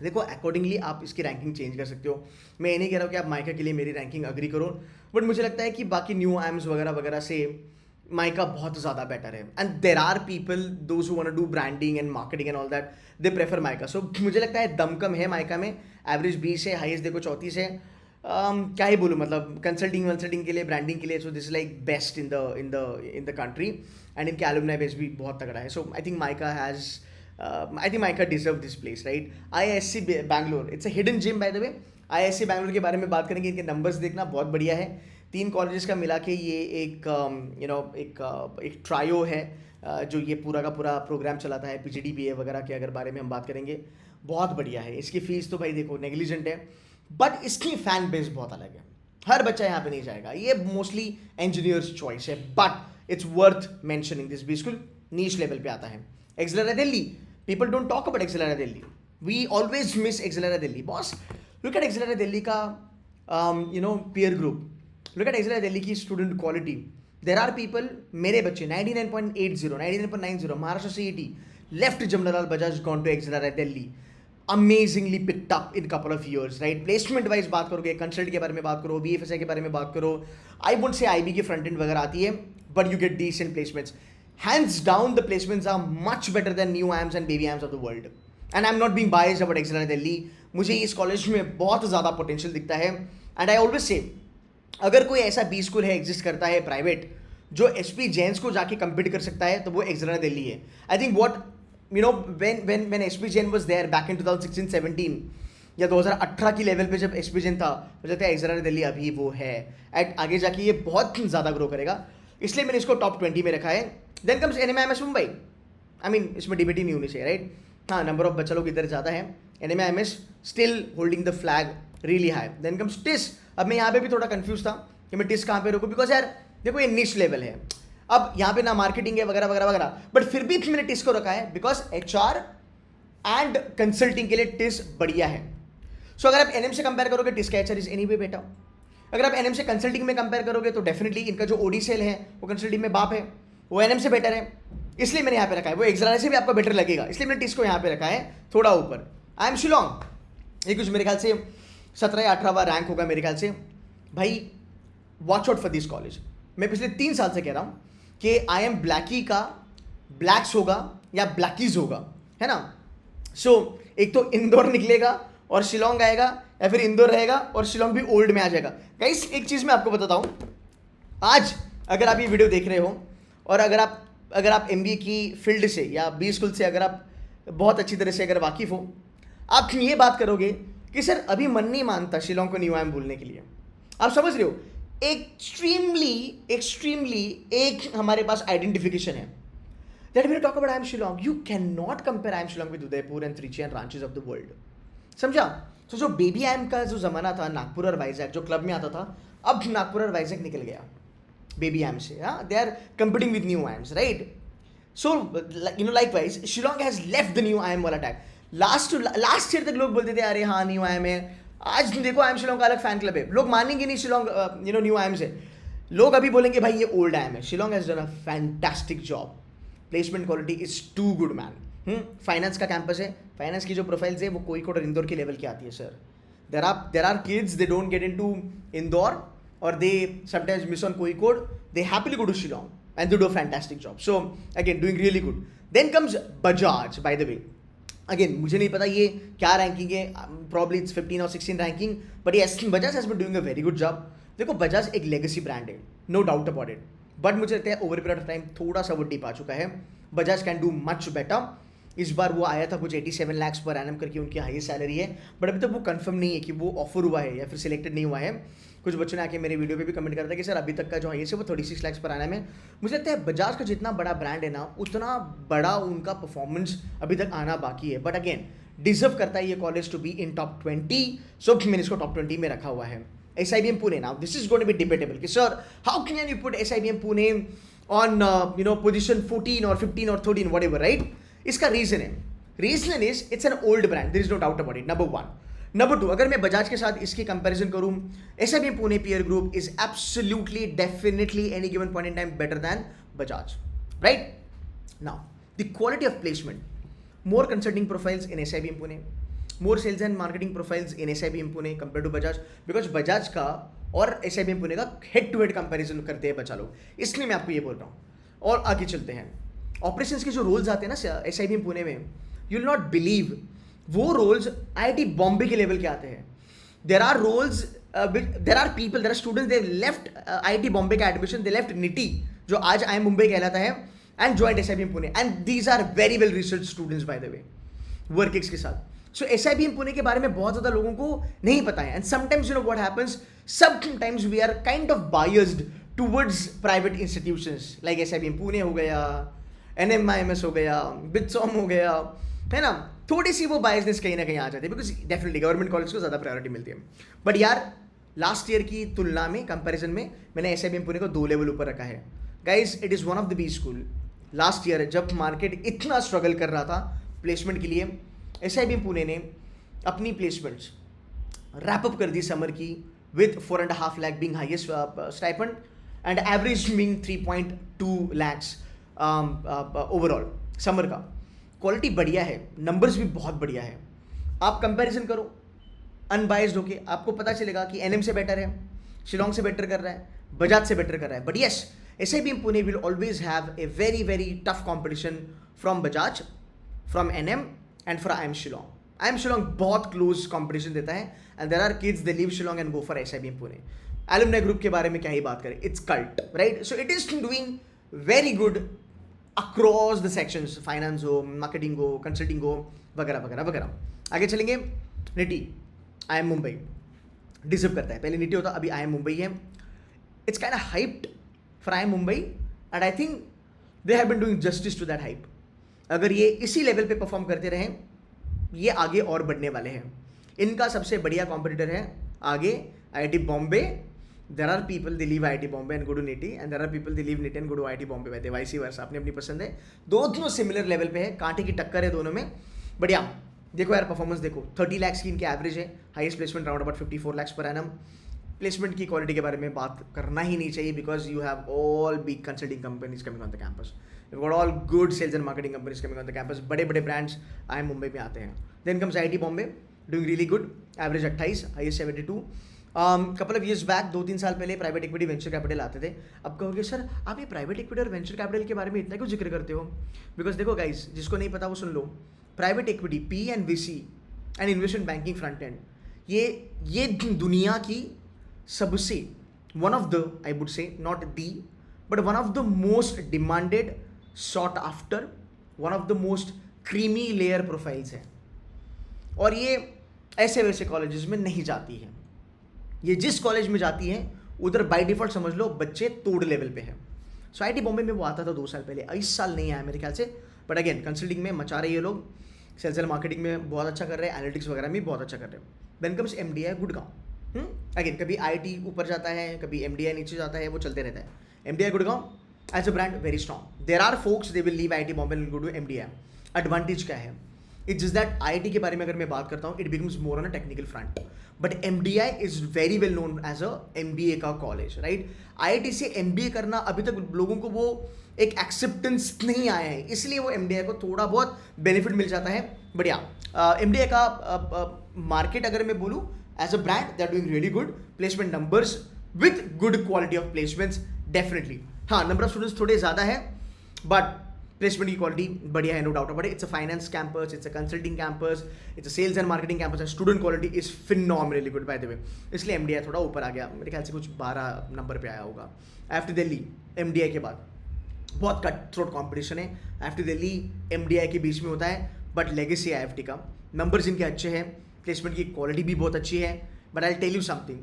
देखो अकॉर्डिंगली आप इसकी रैंकिंग चेंज कर सकते हो। मैं ये नहीं कह रहा हूँ कि आप माइका के लिए मेरी रैंकिंग अग्री करो, बट मुझे लगता है कि बाकी न्यू आइम्स वगैरह वगैरह से माइका बहुत ज़्यादा बेटर है। And there are people those who want to do branding and marketing and all that, they prefer MICA. So मुझे लगता है दम कम है माइका में। एवरेज 20 है, हाईएस्ट देखो 34 है। क्या ही बोलूँ, मतलब कंसल्टिंग के लिए, ब्रांडिंग के लिए, so this like best in the country. And इनके एलुमनाई बेस भी बहुत तगड़ा है। So I think MICA deserve this place, right. IISc Bangalore, it's a hidden gem by the way. IISc Bangalore के बारे में बात करेंगे, इनके नंबर्स देखना बहुत बढ़िया है। 3 कॉलेजेस का मिला के ये एक एक ट्रायो है, जो ये पूरा का पूरा प्रोग्राम चलाता है। PGD BA वगैरह के अगर बारे में हम बात करेंगे, बहुत बढ़िया है। इसकी फीस तो भाई देखो नेग्लिजेंट है, बट इसकी फैन बेस बहुत अलग है। हर बच्चा यहाँ पे नहीं जाएगा, ये मोस्टली इंजीनियर्स चॉइस है, but it's worth mentioning this भी स्कूल नीश लेवल पे आता है। XLRI Delhi, people don't talk about XLRI Delhi, we always miss XLRI Delhi. Boss look at XLRI Delhi का peer group, look at XLRI Delhi की student quality. There are people, मेरे बच्चे 99.80, 99.90 Maharashtra CET, left Jamnalal Bajaj, gone to XLRI Delhi, amazingly picked up in couple of years, right. Placement wise बात करोगे, consult के बारे में बात करो, BFSI के बारे में बात करो, आई वुड से IB की फ्रंट एंड वगैरह आती है, but you get decent placements. Hands down, the placements are much better than new AIMS and baby AIMS of the world. And I'm not being biased about XLRI Delhi, मुझे इस college में बहुत ज़्यादा potential दिखता है। एंड आई ऑलवेज से, अगर कोई ऐसा बी स्कूल है, एग्जिस्ट करता है प्राइवेट, जो SP जैन्स को जाके कम्पीट कर सकता है, तो वो एक्सेलरा दिल्ली है। I think what when SP Jain was there back in 2016-17 या 2018 की लेवल पे, जब SP जैन था, मुझे लगता है एक्सेलरा दिल्ली अभी वो है। एट आगे जाके ये बहुत ज़्यादा ग्रो करेगा, इसलिए मैंने इसको टॉप 20 में रखा है। Then comes NMIMS Mumbai. I mean इसमें डिबेट ही नहीं होनी चाहिए, राइट। हाँ, नंबर ऑफ बच्चा लोग इधर ज़्यादा है। NMIMS still holding the flag really high. Then comes TISS। अब मैं यहाँ पे भी थोड़ा कंफ्यूज था कि मैं TISS कहाँ पे रोकूँ, बिकॉज यार देखो ये निश लेवल है, अब यहाँ पे ना मार्केटिंग है वगैरह वगैरह वगैरह, बट फिर भी मैंने TISS को रखा है बिकॉज HR एंड कंसल्टिंग के लिए TISS बढ़िया है। सो अगर आप NM से कंपेयर करोगे, TISS का HR इज एनीवे बेटा। अगर आप NM से कंसल्टिंग में कंपेयर करोगे, तो डेफिनेटली इनका जो OD सेल है वो कंसल्टिंग में बाप है, वो NM से बेटर है, इसलिए मैंने यहाँ पे रखा है। वो एक्सेलरा से भी आपको बेटर लगेगा, इसलिए मैंने TISS को यहाँ पे रखा है थोड़ा ऊपर। IIM शिलोंग, ये कुछ मेरे ख्याल से 17 या 18वां रैंक होगा मेरे ख्याल से। भाई watch out for this college. मैं पिछले 3 साल से कह रहा हूँ कि IIM ब्लैकी का ब्लैक्स होगा या ब्लैकीज होगा, है ना। सो एक तो इंदौर निकलेगा और शिलोंग आएगा, या फिर इंदौर रहेगा और शिलोंग भी ओल्ड में आ जाएगा। गाइस एक चीज़ मैं आपको बताता हूँ, आज अगर आप ये वीडियो देख रहे हो और अगर आप MBA की फील्ड से या बी स्कूल से अगर आप बहुत अच्छी तरह से अगर वाकिफ़ हो, आप ये बात करोगे कि सर अभी मन नहीं मानता शिलोंग को न्यू आइम बोलने के लिए। आप समझ रहे हो, एक्सट्रीमली एक हमारे पास आइडेंटिफिकेशन है that we talk about IIM Shillong, you can not compare IIM Shillong with Udaipur and Trichy and Ranchis of the world. समझा। तो जो बेबी IIM का जो ज़माना था, नागपुर और वाइजैक जो क्लब में आता था, अब नागपुर और वाइजैक निकल गया बेबी IIM से। हाँ, they are competing with new IIMs, right. So likewise Shillong has left the new IIM वाला टैग। लास्ट ईयर तक लोग बोलते थे अरे हाँ न्यू IIM है, आज देखो IIM शिलोंग का अलग फैन क्लब है, लोग मानेंगे नहीं शिलोंग न्यू IIM से, लोग अभी बोलेंगे भाई ये ओल्ड IIM है। Shillong has done a fantastic job, placement quality is too good man. Finance का कैंपस है, फाइनेंस की जो प्रोफाइल्स है वो कोईकोड और इंदौर के लेवल की आती है sir. There are kids they don't get into Indore और they sometimes miss on Kozhikode, they happily go to Shillong and they do a fantastic job. So again, doing really good. Then comes Bajaj, by the way. Again, मुझे नहीं पता ये क्या ranking है, probably it's 15 or 16 ranking, but yes, Bajaj has been doing a very good job. देखो Bajaj एक legacy brand है, no doubt about it. But मुझे लगता है ओवर पीरियड ऑफ टाइम थोड़ा सा वो डीप आ चुका है। Bajaj can do much better. इस बार वो आया था कुछ 87 लाख पर एनम करके उनकी हाईएस्ट सैलरी है, बट अभी तक वो कंफर्म नहीं है कि वो ऑफर हुआ है या फिर सिलेक्टेड नहीं हुआ है। कुछ बच्चों ने आके मेरे वीडियो पे भी कमेंट करा था कि सर अभी तक का जो हाईएस्ट है वो 36 लाख पर एनम है। मुझे लगता है बजाज का जितना बड़ा ब्रांड है ना, उतना बड़ा उनका परफॉर्मेंस अभी तक आना बाकी है। बट अगेन डिजर्व करता है ये college to be in top 20, सो मैंने इसको टॉप 20 में रखा हुआ है। SIBM Pune, now this is going to be debatable कि sir how can you put SIBM Pune on position 14 or 15 or 13 whatever, right? इसका रीजन है, reason is it's an old brand, there is no doubt about it, number 1। Number 2, अगर मैं बजाज के साथ इसकी comparison करूं, SIB Pune peer group is absolutely definitely any given point in time better than Bajaj, right? Now the quality of placement, more consulting profiles in SIB in Pune, more sales and marketing profiles in SIB in Pune compared to Bajaj, because Bajaj का और SIB in Pune का head to head comparison करते हैं बच्चा लोग, इसलिए मैं आपको ये बोल रहा हूँ। और आगे चलते हैं, ऑपरेशंस के जो रोल्स आते हैं ना SIB in Pune में, यू विल नॉट बिलीव वो रोल्स IIT बॉम्बे के लेवल के आते हैं। There are roles, there are people, there are students, they left IIT Bombay का एडमिशन, दे लेफ्ट निटी जो आज IIM मुंबई कहलाता है, and joined SIB in Pune, and these are very well researched students by the way, WorkX के साथ। So SIB in Pune के बारे में बहुत ज़्यादा लोगों को नहीं पता है, and sometimes you know what happens, sometimes we are kind of biased towards private institutions like SIB in Pune हो गया, NMIMS हो गया, BITSOM हो गया, है ना? थोड़ी सी वो बायसनेस कहीं ना कहीं आ जाती है, बिकॉज डेफिनेटली गवर्नमेंट कॉलेज को ज़्यादा प्रायोरिटी मिलती है। बट यार लास्ट ईयर की तुलना में, कंपैरिजन में, मैंने SIB in Pune को 2 लेवल ऊपर रखा है। Guys, it is one of the B school. Last year जब मार्केट इतना स्ट्रगल कर रहा था प्लेसमेंट के लिए, SIB in Pune ने अपनी प्लेसमेंट्स रैप अप कर दी समर की, with 4.5 lakh being highest stipend and average being 3.2 lakhs overall summer का। क्वालिटी बढ़िया है, नंबर्स भी बहुत बढ़िया है। आप कंपैरिजन करो अनबाइज्ड होके, आपको पता चलेगा कि NM से बेटर है, शिलोंग से बेटर कर रहा है, बजाज से बेटर कर रहा है। But yes, SIB in Pune will always have a very very tough competition from Bajaj, from NM and for IIM Shillong. IIM Shillong बहुत close competition देता है, and there are kids they leave Shillong and go for SIB in Pune. Alumni group के बारे में क्या ही बात करें, it's cult, right? So it is doing very good across the sections, finance हो, marketing हो, consulting हो, वगैरह वगैरह वगैरह। आगे चलेंगे, निटी IIM मुंबई डिजर्व करता है, पहले निटी होता, अभी IIM मुंबई है। It's kind of hyped for IIM Mumbai, and I think they have been doing justice to that hype. अगर ये इसी लेवल पे परफॉर्म करते रहें, ये आगे और बढ़ने वाले हैं। इनका सबसे बढ़िया कॉम्पिटिटर है आगे IIT Bombay. There are people they leave IIT Bombay and go to NITIE, and there are people they leave NITIE and go to IIT Bombay, वैसे वाइस वर्सा, अपनी अपनी पसंद है। दोनों सिमिलर लेवल पे है, कांटे की टक्कर है दोनों में। बढ़िया, देखो यार परफॉर्मेंस देखो, 30 lakhs की इनकी एवरेज है, highest placement round about 54 lakhs per annum. Placement की क्वालिटी के बारे में बात करना ही नहीं चाहिए, because you have all big consulting companies coming on the campus, you got all good sales and marketing companies coming on the campus, बड़े बड़े ब्रांड्स IIM मुंबई में आते हैं। Then comes IIT Bombay doing really good, average 28, highest 72। Couple of years back, 2-3 साल पहले private equity venture capital आते थे। अब कहोगे सर आप ये प्राइवेट इक्विटी और वेंचर कैपिटल के बारे में इतना क्यों जिक्र करते हो? बिकॉज देखो गाइज, जिसको नहीं पता वो सुन लो, private equity, PE and VC and investment banking front end, ये दुनिया की सबसे one of the, I would say not the, but one of the most demanded, sought after, one of the most creamy layer profiles है। और ये ऐसे वैसे colleges में नहीं जाती है, ये जिस कॉलेज में जाती है उधर बाय डिफॉल्ट समझ लो बच्चे तोड़ लेवल पे है। सो IIT बॉम्बे में वो आता था 2 साल पहले, इस साल नहीं आया मेरे ख्याल से, बट अगेन कंसल्टिंग में मचा रहे ये लोग, सेल्स एंड मार्केटिंग में बहुत अच्छा कर रहे हैं, एनालिटिक्स वगैरह में बहुत अच्छा कर रहे हैं। Then comes MDI Gurgaon. Again कभी IIT ऊपर जाता है, कभी MDI नीचे जाता है, वो चलते रहता है। MDI Gurgaon as a brand very strong. There are folks they will leave IIT Bombay and go to MDI। Advantage क्या है? इट्स जस्ट दैट IIT के बारे में अगर मैं बात करता हूँ, it becomes more on a technical front, but MDI is very well known as a MBA का कॉलेज, राइट? IIT से MBA करना अभी तक लोगों को वो एक एक्सेप्टेंस नहीं आया है, इसलिए वो MDI को थोड़ा बहुत बेनिफिट मिल जाता है। बढ़िया, MDI का मार्केट अगर मैं बोलूँ, as a brand they are doing really good, placement numbers with good quality of placements definitely। हाँ, number of students थोड़े ज़्यादा है, but placement की quality बढ़िया है, no doubt about it। It's a finance campus, it's a consulting campus, it's a sales and marketing campus, and student quality is phenomenally good by the way, इसलिए MDI थोड़ा ऊपर आ गया, मेरे ख्याल से कुछ 12 नंबर पे आया होगा। आफ्टर दिल्ली MDI के बाद बहुत कट थ्रोट कॉम्पिटिशन है, आफ्टर दिल्ली MDI के बीच में होता है, बट लेगेसी IFT का नंबर्स इनके अच्छे हैं, प्लेसमेंट की क्वालिटी भी बहुत अच्छी है। But I tell you something,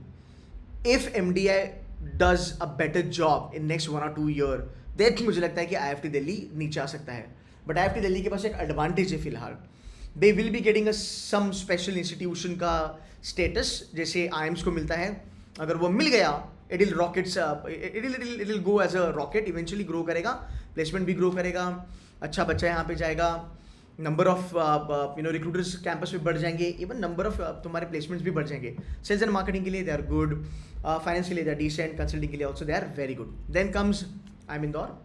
if MDI does a better job in next 1 or 2 year, then मुझे लगता है कि IFT दिल्ली नीचे आ सकता है। बट IFT दिल्ली के पास एक एडवांटेज है फिलहाल, they will be getting a some special institution का स्टेटस, जैसे IIMS को मिलता है। अगर वो मिल गया, it will rockets, it will go as a rocket, eventually grow करेगा, प्लेसमेंट भी ग्रो करेगा, अच्छा बच्चा यहाँ पे जाएगा, नंबर ऑफ रिक्रूटर्स कैंपस पे बढ़ जाएंगे, इवन नंबर ऑफ तुम्हारे प्लेसमेंट्स भी बढ़ जाएंगे. सेल्स एंड मार्केटिंग के लिए दे आर गुड, फाइनेंस के लिए दे आर डिसेंट, कंसल्टिंग के लिए also they are very good. Then comes IIM Indore,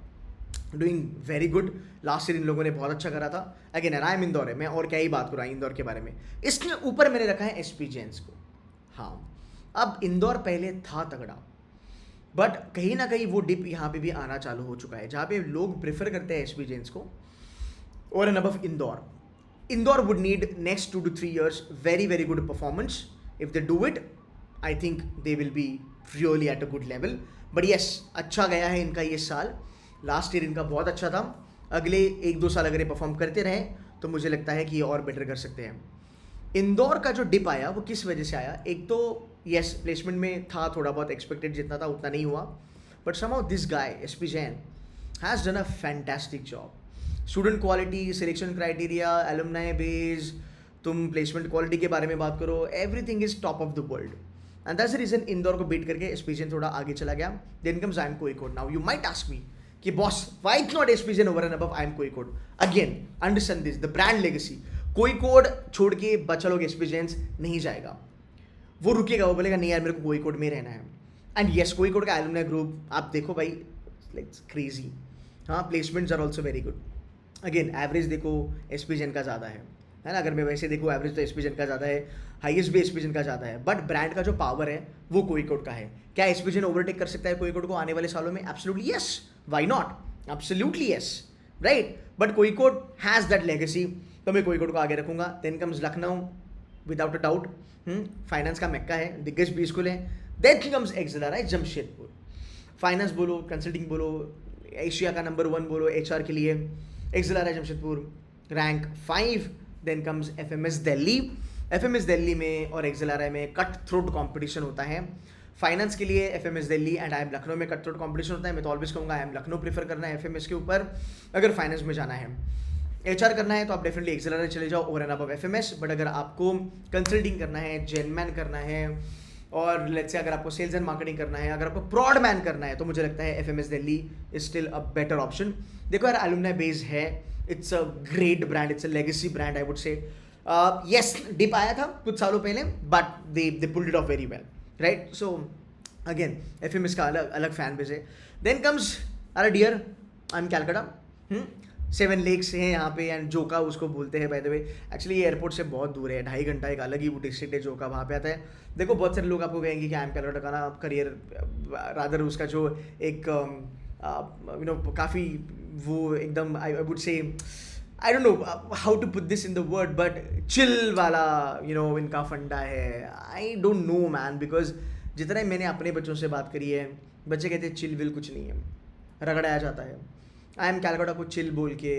doing very good. Last year इन लोगों ने बहुत अच्छा करा था. अगेन आई एम इंदौर है, मैं और क्या ही बात करूँ इंदौर के बारे में. इसके ऊपर मैंने रखा है एसपी जैन्स को. हाँ, अब इंदौर पहले था तगड़ा, बट कहीं ना कहीं वो डिप यहाँ पे भी आना चालू हो चुका है, जहाँ पे लोग प्रेफर करते हैं एसपी जैन्स को और and above Indore. Indore would need next 2 to 3 years very very good performance. If they do it, I think they will be really at a good level. But yes, अच्छा गया है इनका ये साल. लास्ट ईयर इनका बहुत अच्छा था. अगले 1-2 साल अगर ये परफॉर्म करते रहे तो मुझे लगता है कि ये और बेटर कर सकते हैं. इंदौर का जो डिप आया वो किस वजह से आया? एक तो यस प्लेसमेंट में था थोड़ा बहुत, एक्सपेक्टेड जितना था उतना नहीं हुआ, but somehow this guy SP Jain has done a fantastic job. Student quality, selection criteria, alumni base, तुम प्लेसमेंट क्वालिटी के बारे में बात करो, everything is top of the world. And that's the reason Indore को बीट करके एसपीजन थोड़ा आगे चला गया. Then comes I am Kozhikode. Now you might ask me कि boss why not एसपीजन over and above I am Kozhikode? Again understand this, the brand legacy. Kozhikode छोड़ के बच्चा लोग एसपीजन नहीं जाएगा, वो रुकेगा, वो बोलेगा नहीं यार मेरे को कोझिकोड में रहना है. एंड यस कोझिकोड का एलुमनाई ग्रुप आप देखो भाई, लाइक क्रेजी. हाँ, placements are also very good. Again average देखो एसपीजन का ज़्यादा है ना. अगर मैं वैसे देखूँ एवरेज तो एसपीजन का ज़्यादा है, हाईएस्ट भी एसपीजन का ज़्यादा है, बट ब्रांड का जो पावर है वो कोझिकोड का है. क्या एसपीजन ओवरटेक कर सकता है कोझिकोड को आने वाले सालों में? Absolutely yes, why not, absolutely yes, right. But Kozhikode has that legacy, तो मैं कोझिकोड को आगे रखूंगा. Then comes Lucknow, without a doubt, finance का मेक्का है, दिग्गज बी स्कूल है. Then comes XLRI, Jamshedpur. Finance बोलो, कंसल्टिंग बोलो, एशिया का नंबर 1 बोलो एचआर के लिए, XLRI Jamshedpur rank 5. Then comes FMS Delhi. FMS Delhi में और एक्सेलरा में कट थ्रोट कॉम्पिटिशन होता है. फाइनेंस के लिए FMS Delhi and I am Lucknow में कट थ्रोट कॉम्पिटिशन होता है. मैं तो ऑलवेज कहूँगा आई एम लखनऊ प्रीफर करना है एफएमएस के ऊपर. अगर फाइनेंस में जाना है, एचआर करना है तो आप डेफिनेटली एक्सेलरा चले जाओ over and above FMS. But अगर आपको कंसल्टिंग करना है, जेनमैन करना है, और लेट्स से अगर आपको सेल्स एंड मार्केटिंग करना है, अगर आपको प्रॉड मैन करना है, तो मुझे लगता है FMS Delhi is still a better option. देखो यार एलुमनाई बेस है, it's a great brand, it's a legacy brand I would say. Yes dip आया था कुछ सालों पहले, but they pulled it off very well, right. So again FMS का अलग अलग फैन बेस है. देन कम्स अरे dear, IIM Calcutta. 7 lakes हैं यहाँ पे, एंड जोका उसको बोलते हैं बाय द वे. एक्चुअली ये एयरपोर्ट से बहुत दूर है, 2.5 घंटा, एक अलग ही वो डिस्ट्रिक्ट है जोका, वहाँ पे आता है. देखो बहुत सारे लोग आपको कहेंगे कि आई एम कैलकाटा का ना करियर, रादर उसका जो एक काफ़ी वो एकदम I would say, I don't know how to put this in the word, but chill वाला इनका फंडा है. I don't know man, because जितना मैंने अपने बच्चों से बात करी है, बच्चे कहते हैं चिल विल कुछ नहीं है, रगड़ाया जाता है. आई एम कैलकाटा को चिल बोल के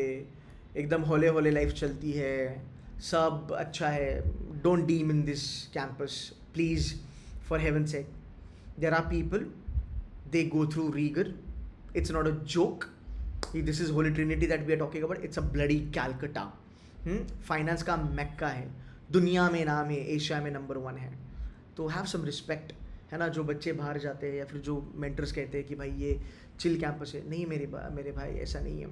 एकदम होले होले लाइफ चलती है, सब अच्छा है. Don't deem in this campus please, for heaven sake. There are people, they go through rigour. It's not a joke. This is holy trinity that we are talking about. It's a bloody Calcutta. Finance का Mecca है, दुनिया में नाम है, Asia में number 1 है. तो have some respect, है ना. जो बच्चे बाहर जाते हैं या फिर जो मेंटर्स कहते हैं कि भाई ये चिल कैंपस है, नहीं मेरे भाई ऐसा नहीं है.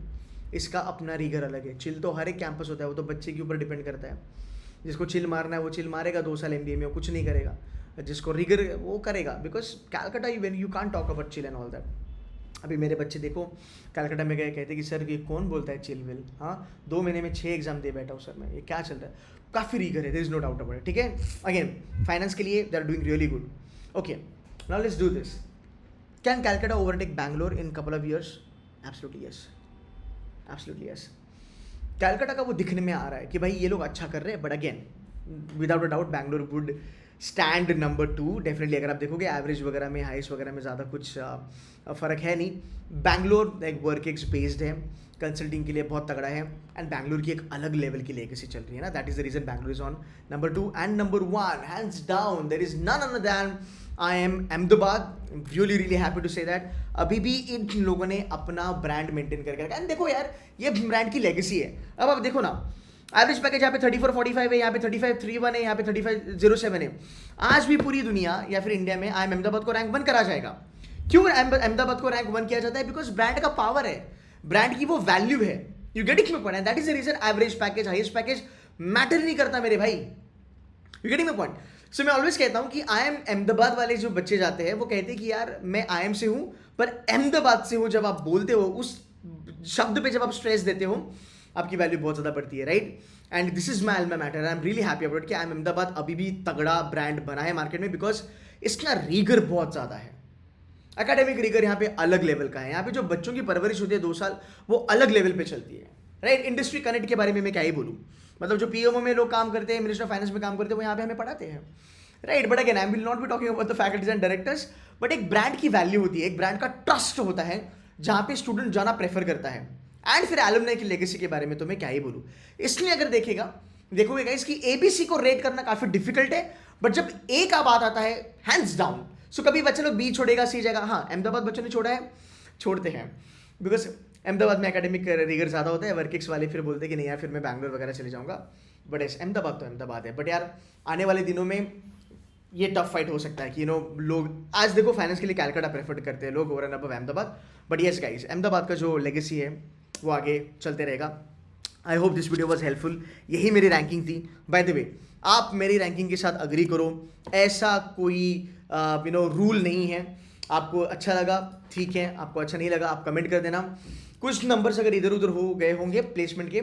इसका अपना रीगर अलग है. चिल तो हर एक कैंपस होता है, वो तो बच्चे के ऊपर डिपेंड करता है. जिसको चिल मारना है वो चिल मारेगा, 2 साल एमबीए में वो कुछ नहीं करेगा. जिसको रीगर वो करेगा, because Calcutta you can't talk about chill and all that. अभी मेरे बच्चे देखो कैलकाटा में गए, कहते कि सर ये कौन बोलता है चिल विल. हाँ, 2 महीने में 6 एग्जाम दे बैठा हूँ सर मैं, ये क्या चल रहा है. काफ़ी रीगर है, there is no doubt about it. ठीक है, अगेन फाइनेंस के लिए they are doing really good. Okay, now let's do this. Can Calcutta overtake Bangalore in couple of years? Absolutely yes. Absolutely yes. Calcutta का वो दिखने में आ रहा है कि भाई ये लोग अच्छा कर रहे हैं, but again without a doubt Bangalore would stand number 2 definitely. अगर आप देखोगे एवरेज वगैरह में, हाइस्ट वगैरह में ज़्यादा कुछ फ़र्क है नहीं. बैंगलोर एक वर्क एक्स बेस्ड है, कंसल्टिंग के लिए बहुत तगड़ा है, एंड बैंगलोर की एक अलग लेवल की लेगेसी चल रही है ना. That is the reason Bangalore is on number 2. And number 1 hands down there is none other than IIM Ahmedabad. Really really happy to say that अभी भी इन लोगों ने अपना ब्रांड मेंटेन करके रखा. एंड देखो यार ये ब्रांड की लेगेसी है. अब आप देखो ना, एवरेज पैकेज यहाँ पे 3445 है, यहाँ पे 3531 है, यहाँ पे 3507 है. आज भी पूरी दुनिया या फिर इंडिया में आई एम अहमदाबाद को रैंक 1 करा जाएगा. क्यों अहमदाबाद को रैंक 1 किया जाता है? बिकॉज ब्रांड का पावर है, ब्रांड की वो वैल्यू है. You getting my point, and that is the reason average package highest package matter नहीं करता मेरे भाई। You getting my point. So मैं ऑलवेज कहता हूं कि आई एम अहमदाबाद वाले जो बच्चे जाते हैं वो कहते हैं कि यार मैं आई एम से हूं पर अहमदाबाद से हूं। जब आप बोलते हो उस शब्द पे, जब आप स्ट्रेस देते हो, आपकी वैल्यू बहुत ज़्यादा बढ़ती है, right. And this is my alma mater. I am really happy about कि आई एम अहमदाबाद अभी भी तगड़ा ब्रांड बना है मार्केट में, बिकॉज इसका रीगर बहुत ज़्यादा है। एकेडमिक रीगर यहाँ पे अलग लेवल का है। यहाँ पे जो बच्चों की परवरिश होती है 2 साल, वो अलग लेवल पे चलती है, राइट। इंडस्ट्री कनेक्ट के बारे में मैं क्या ही बोलूँ, मतलब जो पीएमओ में लोग काम करते हैं, मिनिस्टर ऑफ फाइनेंस में काम करते हैं, वो यहाँ पे हमें पढ़ाते हैं, right. But again I will not be talking about the faculties and directors, but एक ब्रांड की वैल्यू होती है, एक ब्रांड का ट्रस्ट होता है जहाँ पे स्टूडेंट जाना प्रेफर करता है। एंड फिर एलुमनाई की लेगेसी के बारे में तो मैं क्या ही बोलूँ। इसलिए अगर देखोगे गाइस कि एबीसी को रेट करना काफी डिफिकल्ट है, बट जब ए का बात आता है हैंड्स डाउन। सो कभी बच्चे लोग बी छोड़ेगा, सी जाएगा। हाँ, अहमदाबाद बच्चों ने छोड़ा है, छोड़ते हैं, बिकॉज अहमदाबाद में एकेडमिक रिगर ज़्यादा होता है। वर्किक्स वाले फिर बोलते हैं कि नहीं यार फिर मैं बैंगलोर वगैरह चले जाऊँगा, बट एस अहमदाबाद तो अहमदाबाद है। बट यार आने वाले दिनों में ये टफ फाइट हो सकता है कि लोग आज देखो फाइनेंस के लिए कैलकाटा प्रेफर करते हैं लोग over and above Ahmedabad. But yes guys, Ahmedabad का जो लेगेसी है वो आगे चलते रहेगा। आई hope this video was helpful. यही मेरी रैंकिंग थी। बाय द वे, आप मेरी रैंकिंग के साथ अग्री करो, ऐसा कोई रूल नहीं है। आपको अच्छा लगा ठीक है, आपको अच्छा नहीं लगा आप कमेंट कर देना। कुछ नंबर्स अगर इधर उधर हो गए होंगे प्लेसमेंट के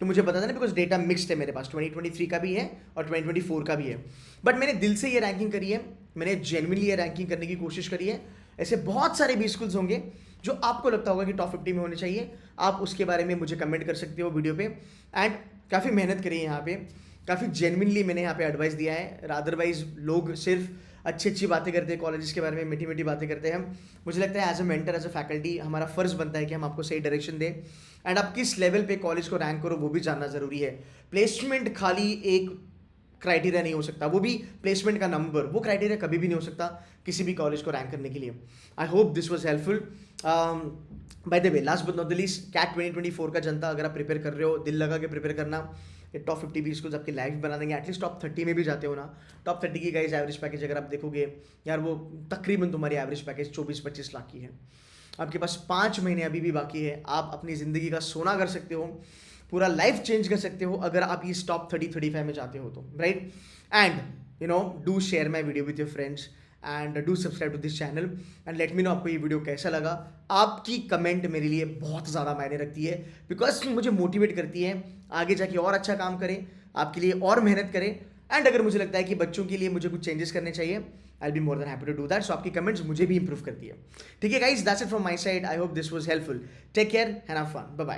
तो मुझे बता देना, बिकॉज डेटा मिक्स्ड है मेरे पास, 2023 का भी है और 2024 का भी है। बट मैंने दिल से ये रैंकिंग करी है, मैंने जेन्युइनली ये रैंकिंग करने की कोशिश करी है। ऐसे बहुत सारे बी स्कूल्स होंगे जो आपको लगता होगा कि टॉप 50 में होने चाहिए, आप उसके बारे में मुझे कमेंट कर सकते हो वीडियो पे। एंड काफ़ी मेहनत करी है यहाँ पे, काफ़ी जेन्युइनली मैंने यहाँ पे एडवाइस दिया है। अदरवाइज लोग सिर्फ अच्छी बातें करते हैं कॉलेजेस के बारे में, मीठी मीठी बातें करते हैं। मुझे लगता है as a mentor, as a faculty हमारा फ़र्ज़ बनता है कि हम आपको सही डायरेक्शन दें। एंड आप किस लेवल पे कॉलेज को रैंक करो वो भी जानना ज़रूरी है। प्लेसमेंट खाली एक क्राइटेरिया नहीं हो सकता, वो भी प्लेसमेंट का नंबर, वो क्राइटेरिया कभी भी नहीं हो सकता किसी भी कॉलेज को रैंक करने के लिए। I hope this was helpful. By the way, last but not the least, CAT 2024 का जनता अगर आप प्रिपेयर कर रहे हो, दिल लगा के प्रिपेयर करना। ये टॉप 50 बी स्कूल्स आपकी लाइफ बना देंगे। एटलीस्ट टॉप 30 में भी जाते हो ना, टॉप 30 की गाइस एवरेज पैकेज अगर आप देखोगे यार, वो तकरीबन तुम्हारी एवरेज पैकेज 24-25 लाख की है। आपके पास 5 महीने अभी भी बाकी है, आप अपनी ज़िंदगी का सोना कर सकते हो, पूरा लाइफ चेंज कर सकते हो अगर आप इस टॉप 30-35 में जाते हो तो, right. And do share my video with your friends and do subscribe to this channel and let me know आपको ये वीडियो कैसा लगा। आपकी कमेंट मेरे लिए बहुत ज़्यादा मायने रखती है, बिकॉज मुझे मोटिवेट करती है आगे जाके और अच्छा काम करें, आपके लिए और मेहनत करें। एंड अगर मुझे लगता है कि बच्चों के लिए मुझे कुछ चेंजेस करने चाहिए, I will be more than happy to do that. So आपकी कमेंट्स मुझे भी इंप्रूव करती है। ठीक है guys, that's it from my side. I hope this was helpful. Take care and have fun. Bye bye.